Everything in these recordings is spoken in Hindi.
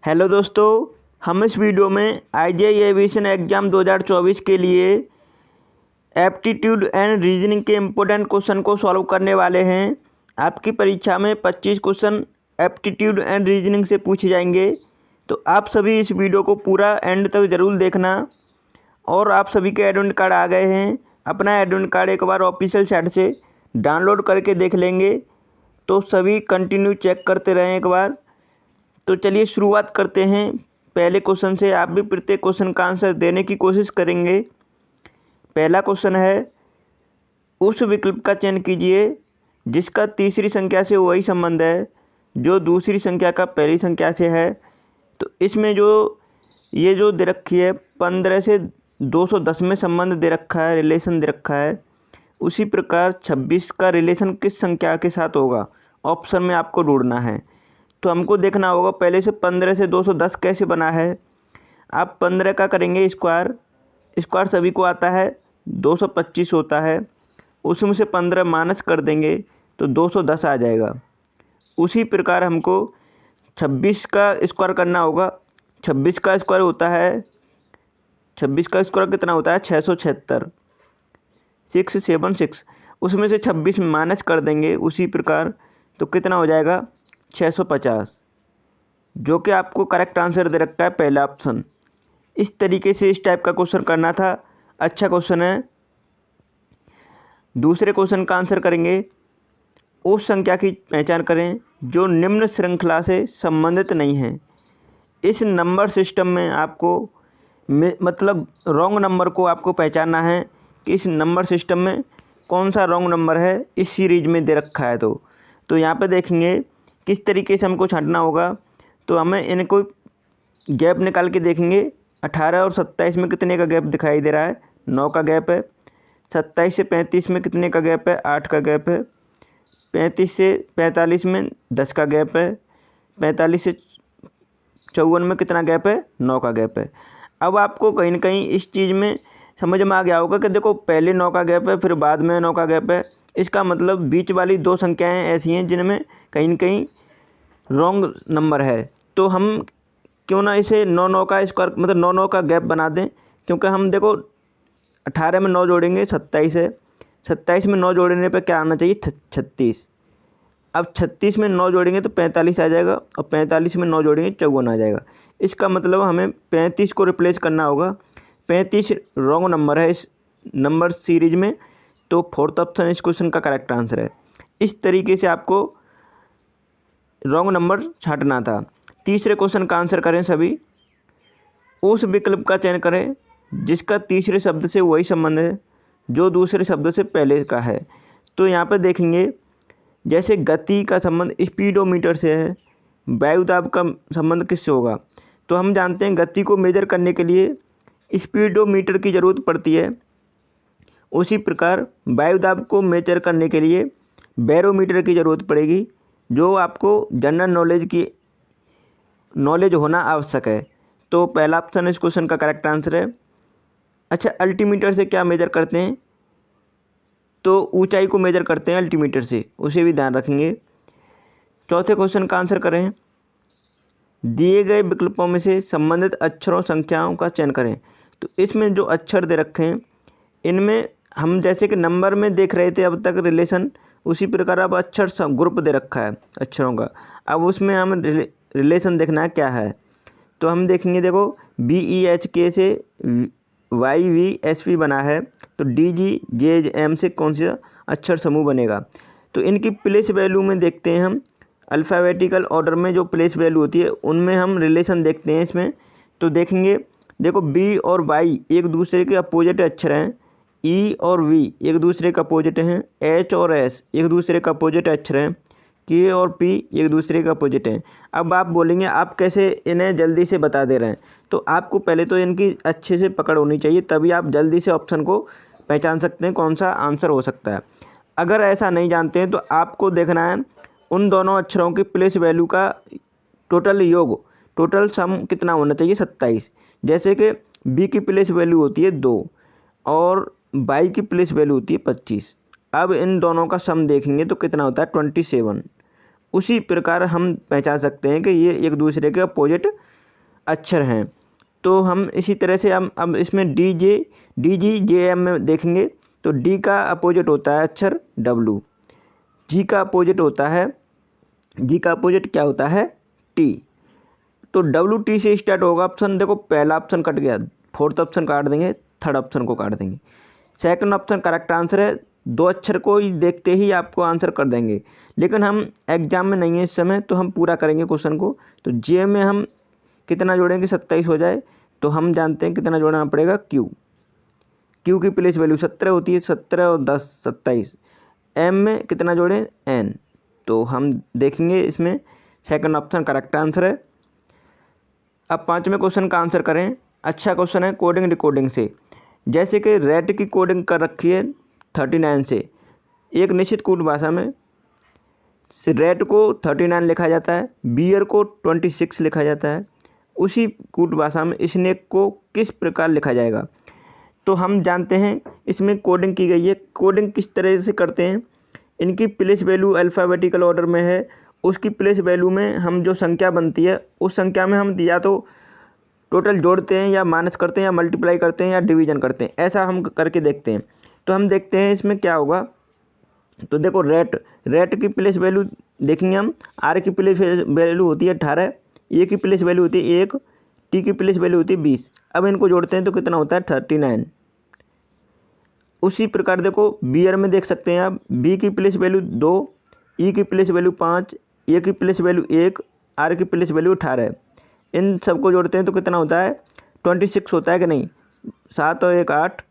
हेलो दोस्तों, हम इस वीडियो में आईजीआई एविएशन एग्ज़ाम 2024 के लिए एप्टीट्यूड एंड रीजनिंग के इम्पोर्टेंट क्वेश्चन को सॉल्व करने वाले हैं। आपकी परीक्षा में 25 क्वेश्चन एप्टीट्यूड एंड रीजनिंग से पूछे जाएंगे, तो आप सभी इस वीडियो को पूरा एंड तक ज़रूर देखना। और आप सभी के एडमिट कार्ड आ गए हैं। अपना एडमिट कार्ड एक बार ऑफिशियल साइट से डाउनलोड करके देख लेंगे, तो सभी कंटिन्यू चेक करते रहें एक बार। तो चलिए शुरुआत करते हैं पहले क्वेश्चन से। आप भी प्रत्येक क्वेश्चन का आंसर देने की कोशिश करेंगे। पहला क्वेश्चन है, उस विकल्प का चयन कीजिए जिसका तीसरी संख्या से वही संबंध है जो दूसरी संख्या का पहली संख्या से है। तो इसमें जो दे रखी है 15 से 210 में संबंध दे रखा है, रिलेशन दे रखा है। उसी प्रकार 26 का रिलेशन किस संख्या के साथ होगा, ऑप्शन में आपको ढूंढना है। तो हमको देखना होगा पहले से 15 से 210 कैसे बना है। आप 15 का करेंगे स्क्वायर सभी को आता है 225 होता है, उसमें से 15 माइनस कर देंगे तो 210 आ जाएगा। उसी प्रकार हमको 26 का स्क्वायर करना होगा। 26 का स्क्वायर होता है 26 का स्क्वायर कितना होता है 676, 676। उसमें से 26 माइनस कर देंगे उसी प्रकार, तो कितना हो जाएगा 650, जो कि आपको करेक्ट आंसर दे रखा है पहला ऑप्शन। इस तरीके से इस टाइप का क्वेश्चन करना था। अच्छा क्वेश्चन है। दूसरे क्वेश्चन का आंसर करेंगे, उस संख्या की पहचान करें जो निम्न श्रृंखला से संबंधित नहीं है। इस नंबर सिस्टम में आपको मतलब रॉन्ग नंबर को आपको पहचानना है कि इस नंबर सिस्टम में कौन सा रॉन्ग नंबर है इस सीरीज में दे रखा है। तो यहाँ पे देखेंगे किस तरीके से हमको छांटना होगा। तो हमें इनको गैप निकाल के देखेंगे। 18 और 27 में कितने का गैप दिखाई दे रहा है, 9 का गैप है। 27 से 35 में कितने का गैप है, 8 का गैप है। 35 से 45 में 10 का गैप है। 45 से 54 में कितना गैप है, 9 का गैप है। अब आपको कहीं ना कहीं इस चीज़ में समझ में आ गया होगा कि देखो पहले 9 का गैप है, फिर बाद में 9 का गैप है। इसका मतलब बीच वाली दो संख्याएं ऐसी हैं जिनमें कहीं न कहीं रॉन्ग नंबर है। तो हम क्यों ना इसे 9 का स्क्वायर मतलब 9 का गैप बना दें, क्योंकि हम देखो 18 में 9 जोड़ेंगे 27 है, 27 में 9 जोड़ने पे क्या आना चाहिए 36। अब 36 में 9 जोड़ेंगे तो 45 आ जाएगा, और 45 में 9 जोड़ेंगे 54 आ जाएगा। इसका मतलब हमें 35 को रिप्लेस करना होगा। 35 रॉन्ग नंबर है इस नंबर सीरीज में, तो फोर्थ ऑप्शन इस क्वेश्चन का करेक्ट आंसर है। इस तरीके से आपको रॉन्ग नंबर छांटना था। तीसरे क्वेश्चन का आंसर करें सभी। उस विकल्प का चयन करें जिसका तीसरे शब्द से वही संबंध है जो दूसरे शब्द से पहले का है। तो यहाँ पर देखेंगे जैसे गति का संबंध स्पीडोमीटर से है, वायुदाब का संबंध किससे होगा। तो हम जानते हैं गति को मेजर करने के लिए स्पीडोमीटर की ज़रूरत पड़ती है। उसी प्रकार वायुदाब को मेजर करने के लिए बैरोमीटर की ज़रूरत पड़ेगी, जो आपको जनरल नॉलेज होना आवश्यक है। तो पहला ऑप्शन इस क्वेश्चन का करेक्ट आंसर है। अच्छा, अल्टीमीटर से क्या मेजर करते हैं, तो ऊंचाई को मेजर करते हैं अल्टीमीटर से, उसे भी ध्यान रखेंगे। चौथे क्वेश्चन का आंसर करें, दिए गए विकल्पों में से संबंधित अक्षरों संख्याओं का चयन करें। तो इसमें जो अक्षर दे रखे हैं इनमें हम जैसे कि नंबर में देख रहे थे अब तक रिलेशन, उसी प्रकार अब अक्षर ग्रुप दे रखा है अक्षरों का। अब उसमें हम रिलेशन देखना है क्या है। तो हम देखेंगे, देखो BEHK से YVSP बना है, तो DGJM से कौन सा अक्षर समूह बनेगा। तो इनकी प्लेस वैल्यू में देखते हैं हम, अल्फ़ाबेटिकल ऑर्डर में जो प्लेस वैल्यू होती है उनमें हम रिलेशन देखते हैं इसमें। तो देखेंगे, देखो B और Y एक दूसरे के अपोजिट अक्षर हैं, E और V एक दूसरे का अपोजिट हैं, H और S एक दूसरे का अपोजिट अक्षर हैं, K और P एक दूसरे का अपोजिट हैं। अब आप बोलेंगे आप कैसे इन्हें जल्दी से बता दे रहे हैं। तो आपको पहले तो इनकी अच्छे से पकड़ होनी चाहिए, तभी आप जल्दी से ऑप्शन को पहचान सकते हैं कौन सा आंसर हो सकता है। अगर ऐसा नहीं जानते हैं तो आपको देखना है उन दोनों अक्षरों की प्लेस वैल्यू का टोटल योग, टोटल सम कितना होना चाहिए 27। जैसे कि B की प्लेस वैल्यू होती है 2 और Y की प्लेस वैल्यू होती है 25। अब इन दोनों का सम देखेंगे तो कितना होता है 27। उसी प्रकार हम पहचान सकते हैं कि ये एक दूसरे के अपोजिट अक्षर हैं। तो हम इसी तरह से हम अब इसमें DGJM में देखेंगे तो D का अपोजिट होता है अक्षर W, G का अपोजिट होता है, G का अपोजिट क्या होता है T। तो WT से स्टार्ट होगा ऑप्शन, देखो पहला ऑप्शन कट गया, फोर्थ ऑप्शन काट देंगे, थर्ड ऑप्शन को काट देंगे। सेकंड ऑप्शन करेक्ट आंसर है, 2 अक्षर को ही देखते ही आपको आंसर कर देंगे, लेकिन हम एग्जाम में नहीं है इस समय, तो हम पूरा करेंगे क्वेश्चन को। तो J में हम कितना जोड़ेंगे 27 हो जाए, तो हम जानते हैं कितना जोड़ना पड़ेगा Q की प्लेस वैल्यू 17 होती है, 17 और 10 27। M में कितना जोड़ें N, तो हम देखेंगे इसमें सेकंड ऑप्शन करेक्ट आंसर है। अब 5वें क्वेश्चन का आंसर करें। अच्छा क्वेश्चन है कोडिंग डिकोडिंग से। जैसे कि रेट की कोडिंग कर रखी है 39 से, एक निश्चित कोड भाषा में रेट को 39 लिखा जाता है, बियर को 26 लिखा जाता है, उसी कोड भाषा में स्नेक को किस प्रकार लिखा जाएगा। तो हम जानते हैं इसमें कोडिंग की गई है। कोडिंग किस तरह से करते हैं, इनकी प्लेस वैल्यू अल्फ़ाबेटिकल ऑर्डर में है, उसकी प्लेस वैल्यू में हम जो संख्या बनती है उस संख्या में हम या तो टोटल जोड़ते हैं या माइनस करते हैं या मल्टीप्लाई करते हैं या डिवीजन करते हैं, ऐसा हम करके देखते हैं। तो हम देखते हैं इसमें क्या होगा। तो देखो रेट की प्लेस वैल्यू देखेंगे हम, आर की प्लेस वैल्यू होती है 18, ए की प्लेस वैल्यू होती है 1, टी की प्लेस वैल्यू होती है 20। अब इनको जोड़ते हैं तो कितना होता है 39। उसी प्रकार देखो बियर में देख सकते हैं आप, बी की प्लेस वैल्यू 2, ई की प्लेस वैल्यू 5, ए की प्लेस वैल्यू 1, आर की प्लेस वैल्यू 18। इन सबको जोड़ते हैं तो कितना होता है 26 होता है कि नहीं, 7 और 1 8,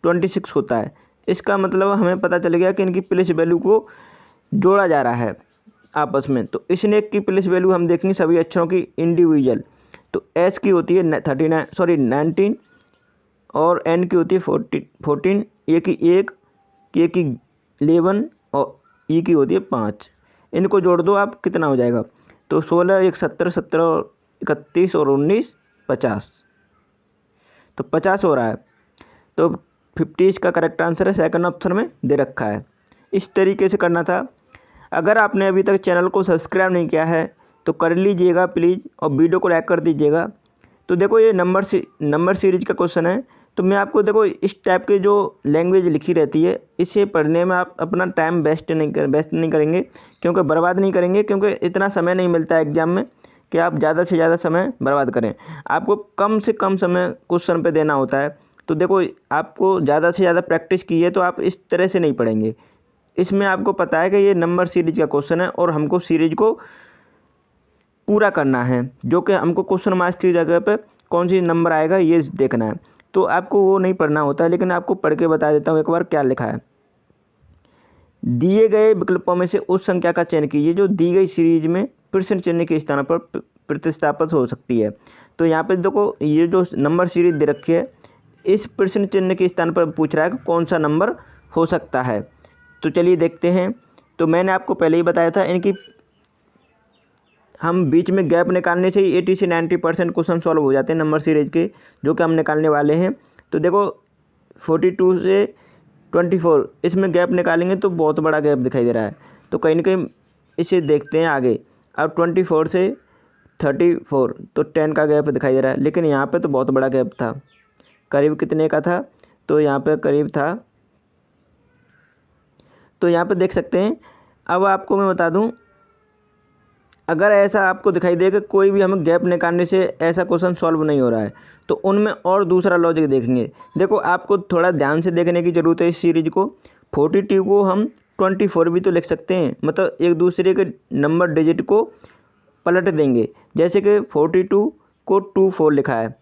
26 होता है। इसका मतलब हमें पता चल गया कि इनकी प्लेस वैल्यू को जोड़ा जा रहा है आपस में। तो स्नेक की प्लेस वैल्यू हम देखेंगे सभी अक्षरों की इंडिविजुअल। तो एस की होती है 19 और एन की होती है 14, ए की 1, के की 11 और ई की होती है 5। इनको जोड़ दो आप, कितना हो जाएगा, तो 16 1 17, 17 और 31 और 19 50, तो 50 हो रहा है। तो 50 का करेक्ट आंसर है, सेकंड ऑप्शन में दे रखा है। इस तरीके से करना था। अगर आपने अभी तक चैनल को सब्सक्राइब नहीं किया है तो कर लीजिएगा प्लीज़, और वीडियो को लाइक कर दीजिएगा। तो देखो ये नंबर सीरीज का क्वेश्चन है। तो मैं आपको देखो इस टाइप के जो लैंग्वेज लिखी रहती है इसे पढ़ने में आप अपना टाइम वेस्ट नहीं करेंगे, क्योंकि बर्बाद नहीं करेंगे, क्योंकि इतना समय नहीं मिलता है एग्जाम में कि आप ज़्यादा से ज़्यादा समय बर्बाद करें। आपको कम से कम समय क्वेश्चन पे देना होता है। तो देखो आपको ज़्यादा से ज़्यादा प्रैक्टिस की है तो आप इस तरह से नहीं पढ़ेंगे। इसमें आपको पता है कि ये नंबर सीरीज का क्वेश्चन है और हमको सीरीज को पूरा करना है, जो कि हमको क्वेश्चन मार्क्स की जगह पे कौन सी नंबर आएगा ये देखना है। तो आपको वो नहीं पढ़ना होता है, लेकिन आपको पढ़ के बता देता हूँ एक बार क्या लिखा है। दिए गए विकल्पों में से उस संख्या का चयन कीजिए जो दी गई सीरीज में % चिन्ह के स्थान पर प्रतिस्थापित हो सकती है। तो यहाँ पे देखो ये जो नंबर सीरीज दे रखी है इस % चिन्ह के स्थान पर पूछ रहा है कि कौन सा नंबर हो सकता है। तो चलिए देखते हैं। तो मैंने आपको पहले ही बताया था इनकी हम बीच में गैप निकालने से ही 80 से 90% क्वेश्चन सॉल्व हो जाते हैं नंबर सीरीज के, जो कि हम निकालने वाले हैं। तो देखो 42 से 24 इसमें गैप निकालेंगे तो बहुत बड़ा गैप दिखाई दे रहा है, तो कहीं ना कहीं इसे देखते हैं आगे। अब 24 से 34 तो 10 का गैप दिखाई दे रहा है, लेकिन यहाँ पे तो बहुत बड़ा गैप था। करीब कितने का था, तो यहाँ पे करीब था, तो यहाँ पे देख सकते हैं। अब आपको मैं बता दूँ, अगर ऐसा आपको दिखाई दे कि कोई भी हमें गैप निकालने से ऐसा क्वेश्चन सॉल्व नहीं हो रहा है तो उनमें और दूसरा लॉजिक देखेंगे। देखो आपको थोड़ा ध्यान से देखने की ज़रूरत है इस सीरीज को। 42 को हम 24 भी तो लिख सकते हैं, मतलब एक दूसरे के नंबर डिजिट को पलट देंगे। जैसे कि 42 को 24 लिखा है,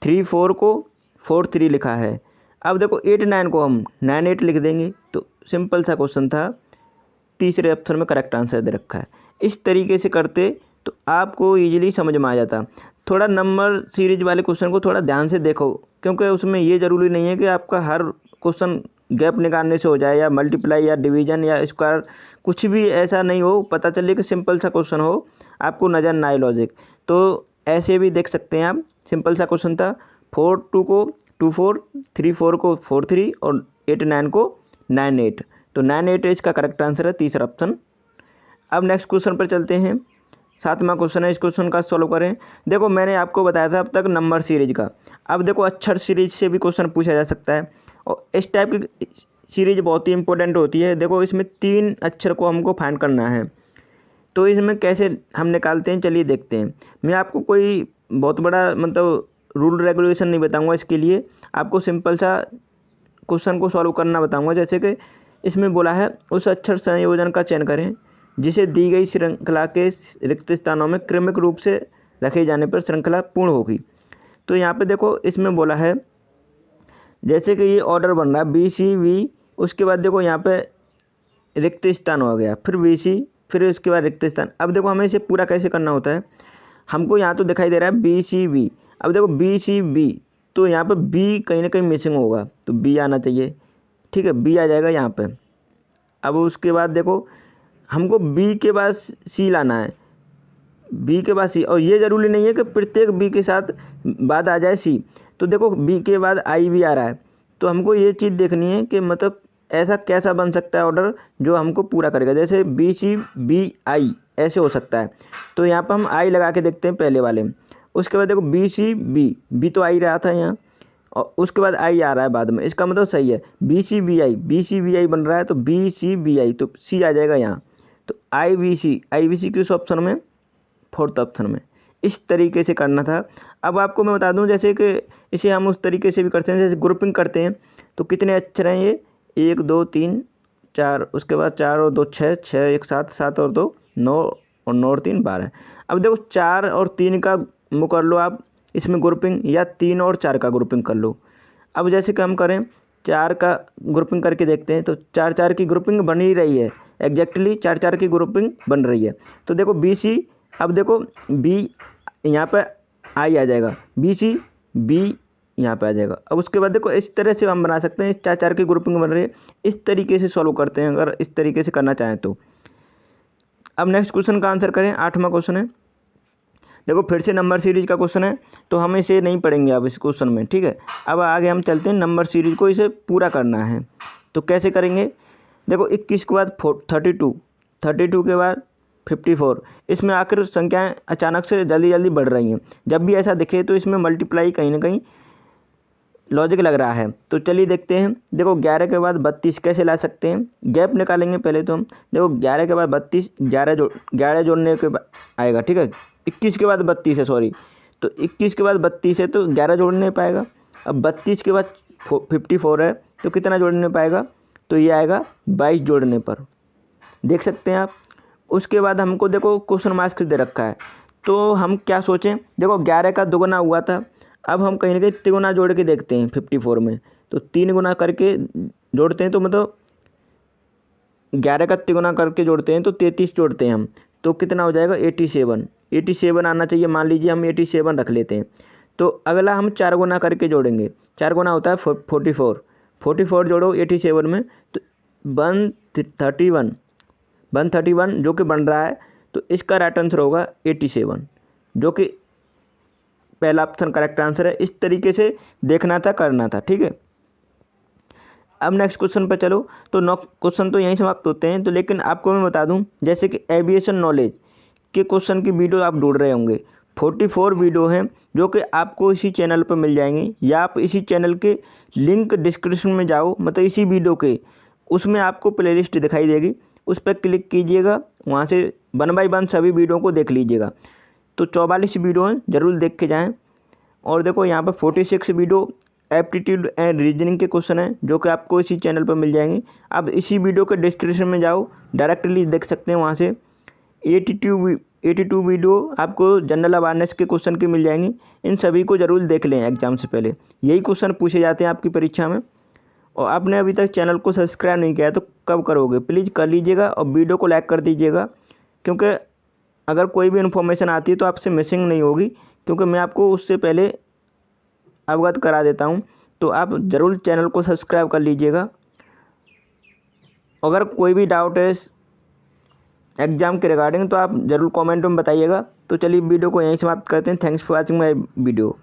34 को 43 लिखा है। अब देखो 89 को हम 98 लिख देंगे। तो सिंपल सा क्वेश्चन था, तीसरे ऑप्शन में करेक्ट आंसर दे रखा है। इस तरीके से करते तो आपको इजीली समझ में आ जाता। थोड़ा नंबर सीरीज वाले क्वेश्चन को थोड़ा ध्यान से देखो, क्योंकि उसमें ये ज़रूरी नहीं है कि आपका हर क्वेश्चन गैप निकालने से हो जाए या मल्टीप्लाई या डिवीजन या स्क्वायर, कुछ भी ऐसा नहीं हो। पता चले कि सिंपल सा क्वेश्चन हो, आपको नज़र ना आए लॉजिक, तो ऐसे भी देख सकते हैं आप। सिंपल सा क्वेश्चन था। 42 को 24, 34 को 43 और 89 को 98। तो 98 इसका करेक्ट आंसर है, तीसरा ऑप्शन। अब नेक्स्ट क्वेश्चन पर चलते हैं। 7वां क्वेश्चन है, इस क्वेश्चन का सॉल्व करें। देखो मैंने आपको बताया था अब तक नंबर सीरीज का। अब देखो अक्षर सीरीज से भी क्वेश्चन पूछा जा सकता है, और इस टाइप की सीरीज बहुत ही इंपॉर्टेंट होती है। देखो इसमें 3 अक्षर को हमको फाइंड करना है, तो इसमें कैसे हम निकालते हैं चलिए देखते हैं। मैं आपको कोई बहुत बड़ा मतलब रूल रेगुलेशन नहीं बताऊंगा, इसके लिए आपको सिंपल सा क्वेश्चन को सॉल्व करना बताऊंगा। जैसे कि इसमें बोला है उस अक्षर संयोजन का चयन करें जिसे दी गई श्रृंखला के रिक्त स्थानों में क्रमिक रूप से रखे जाने पर श्रृंखला पूर्ण होगी। तो यहाँ पे देखो इसमें बोला है जैसे कि ये ऑर्डर बन रहा है BCV, उसके बाद देखो यहाँ पे रिक्त स्थान हो गया, फिर BC, फिर उसके बाद रिक्त स्थान। अब देखो हमें इसे पूरा कैसे करना होता है, हमको यहाँ तो दिखाई दे रहा है BCV। अब देखो BCB, तो यहाँ पे B कहीं ना कहीं मिसिंग होगा, तो B आना चाहिए, ठीक है, B आ जाएगा यहाँ पे। अब उसके बाद देखो हमको B के बाद C लाना है, B के बाद C, और ये ज़रूरी नहीं है कि प्रत्येक B के साथ बाद आ जाए C। तो देखो B के बाद I भी आ रहा है, तो हमको ये चीज़ देखनी है कि मतलब ऐसा कैसा बन सकता है ऑर्डर जो हमको पूरा करेगा। जैसे BCBI ऐसे हो सकता है, तो यहाँ पर हम I लगा के देखते हैं पहले वाले में। उसके बाद देखो BCB, B तो आई रहा था यहाँ, और उसके बाद आई आ रहा है बाद में, इसका मतलब सही है। BCBI बन रहा है, तो BCBI, तो C आ जाएगा यहाँ। तो IBC किस ऑप्शन में, 4th ऑप्शन में। इस तरीके से करना था। अब आपको मैं बता दूं जैसे कि इसे हम उस तरीके से भी करते हैं, जैसे ग्रुपिंग करते हैं तो कितने अक्षर हैं ये, 1 2 3 4, उसके बाद 4 और 2 6, 6 1 7, 7 और 2 9, और 9 और 3 12। अब देखो 4 और 3 का वो कर लो आप इसमें ग्रुपिंग, या 3 और 4 का ग्रुपिंग कर लो। अब जैसे कि हम करें 4 का ग्रुपिंग करके देखते हैं, तो 4 4 की ग्रुपिंग बन ही रही है, एग्जैक्टली 4 4 की ग्रुपिंग बन रही है। तो देखो BC, अब देखो B यहाँ पे I आ जाएगा, BCB यहाँ पे आ जाएगा। अब उसके बाद देखो इस तरह से हम बना सकते हैं, 4 4 की ग्रुपिंग बन रही है, इस तरीके से सॉल्व करते हैं अगर इस तरीके से करना चाहें तो। अब नेक्स्ट क्वेश्चन का आंसर करें, 8वां क्वेश्चन है। देखो फिर से नंबर सीरीज का क्वेश्चन है, तो हम इसे नहीं पढ़ेंगे अब इस क्वेश्चन में, ठीक है। अब आगे हम चलते हैं, नंबर सीरीज को इसे पूरा करना है, तो कैसे करेंगे। देखो 21 के बाद 32 के बाद 54, इसमें आखिर संख्याएं अचानक से जल्दी जल्दी बढ़ रही हैं। जब भी ऐसा दिखे तो इसमें मल्टीप्लाई कहीं ना कहीं लॉजिक लग रहा है। तो चलिए देखते हैं। देखो 11 के बाद 32 कैसे ला सकते हैं, गैप निकालेंगे पहले तो हम। देखो 11 के बाद 32, 11 जोड़ने के बाद आएगा, ठीक है। 21 के बाद 32 है, सॉरी, तो 21 के बाद 32 है, तो 11 जोड़ नहीं पाएगा। अब 32 के बाद 54 है, तो कितना जोड़ने पाएगा, तो ये आएगा 22 जोड़ने पर, देख सकते हैं आप। उसके बाद हमको देखो क्वेश्चन मार्क्स दे रखा है, तो हम क्या सोचें। देखो 11 का 2 गुना हुआ था, अब हम कहीं ना कहीं 3 गुना जोड़ के देखते हैं 54 में, तो 3 गुना करके जोड़ते हैं, तो मतलब 11 का 3 गुना करके जोड़ते हैं तो 33 जोड़ते हैं हम, तो कितना हो जाएगा 87 आना चाहिए। मान लीजिए हम 87 रख लेते हैं। तो अगला हम 4 गुना करके जोड़ेंगे, 4 गुना होता है 44 जोड़ो 87 में, तो 131 जो कि बन रहा है, तो इसका राइट आंसर होगा 87, जो कि पहला ऑप्शन करेक्ट आंसर है। इस तरीके से देखना था, करना था, ठीक है। अब नेक्स्ट क्वेश्चन पर चलो। तो 9 क्वेश्चन तो यहीं समाप्त होते हैं, तो लेकिन आपको मैं बता दूं जैसे कि एविएशन नॉलेज के क्वेश्चन की वीडियो आप ढूंढ रहे होंगे, 44 वीडियो हैं जो कि आपको इसी चैनल पर मिल जाएंगे, या आप इसी चैनल के लिंक डिस्क्रिप्शन में जाओ, मतलब इसी वीडियो के, उसमें आपको प्लेलिस्ट दिखाई देगी, उस पर क्लिक कीजिएगा, वहाँ से 1 बाय 1 सभी वीडियो को देख लीजिएगा। तो 44 वीडियो हैं, ज़रूर देख के जाएँ। और देखो यहाँ पर 46 वीडियो एप्टीट्यूड एंड रीजनिंग के क्वेश्चन हैं जो कि आपको इसी चैनल पर मिल जाएंगे। अब इसी वीडियो के डिस्क्रिप्शन में जाओ, डायरेक्टली देख सकते हैं वहाँ से। 82 वीडियो आपको जनरल अवेयरनेस के क्वेश्चन की मिल जाएंगी। इन सभी को ज़रूर देख लें, एग्जाम से पहले यही क्वेश्चन पूछे जाते हैं आपकी परीक्षा में। और आपने अभी तक चैनल को सब्सक्राइब नहीं किया है तो कब करोगे, प्लीज़ कर लीजिएगा, और वीडियो को लाइक कर दीजिएगा, क्योंकि अगर कोई भी इन्फॉर्मेशन आती है तो आपसे मिसिंग नहीं होगी, क्योंकि मैं आपको उससे पहले अवगत करा देता हूं। तो आप ज़रूर चैनल को सब्सक्राइब कर लीजिएगा। अगर कोई भी डाउट है एग्ज़ाम के रिगार्डिंग तो आप ज़रूर कमेंट में बताइएगा। तो चलिए वीडियो को यहीं समाप्त करते हैं। Thanks for watching my video.